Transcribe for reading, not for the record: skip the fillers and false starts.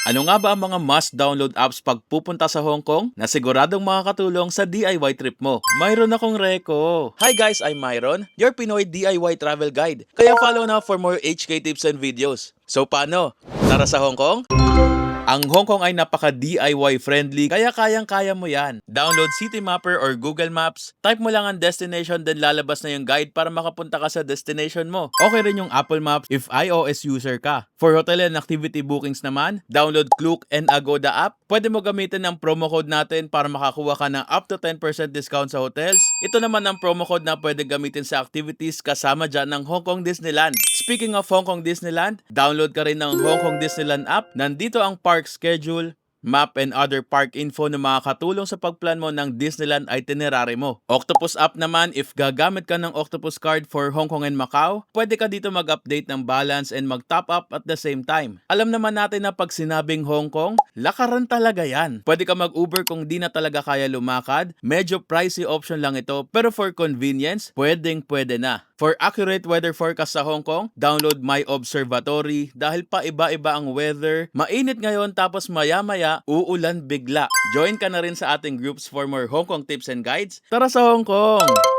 Ano nga ba ang mga must-download apps pag pupunta sa Hong Kong na siguradong makakatulong sa DIY trip mo? Mayroon akong reko. Hi guys, I'm Myron, your Pinoy DIY travel guide. Kaya follow na for more HK tips and videos. So paano? Tara sa Hong Kong? Ang Hong Kong ay napaka-DIY friendly kaya kayang-kaya mo yan. Download City Mapper or Google Maps, type mo lang ang destination then lalabas na yung guide para makapunta ka sa destination mo. Okay rin yung Apple Maps if iOS user ka. For hotel and activity bookings naman, download Klook and Agoda app. Pwede mo gamitin ang promo code natin para makakuha ka ng up to 10% discount sa hotels. Ito naman ang promo code na pwede gamitin sa activities kasama dyan ng Hong Kong Disneyland. Speaking of Hong Kong Disneyland, download ka rin ng Hong Kong Disneyland app. Nandito ang park schedule, map and other park info na makakatulong sa pagplan mo ng Disneyland itinerary mo. Octopus app naman, if gagamit ka ng Octopus card for Hong Kong and Macau, pwede ka dito mag-update ng balance and mag-top up at the same time. Alam naman natin na pag sinabing Hong Kong, lakaran talaga yan. Pwede ka mag-Uber kung di na talaga kaya lumakad. Medyo pricey option lang ito, pero for convenience, pwede na. For accurate weather forecast sa Hong Kong, download My Observatory dahil pa iba-iba ang weather. Mainit ngayon tapos maya-maya, uulan bigla. Join ka na rin sa ating groups for more Hong Kong tips and guides. Tara sa Hong Kong!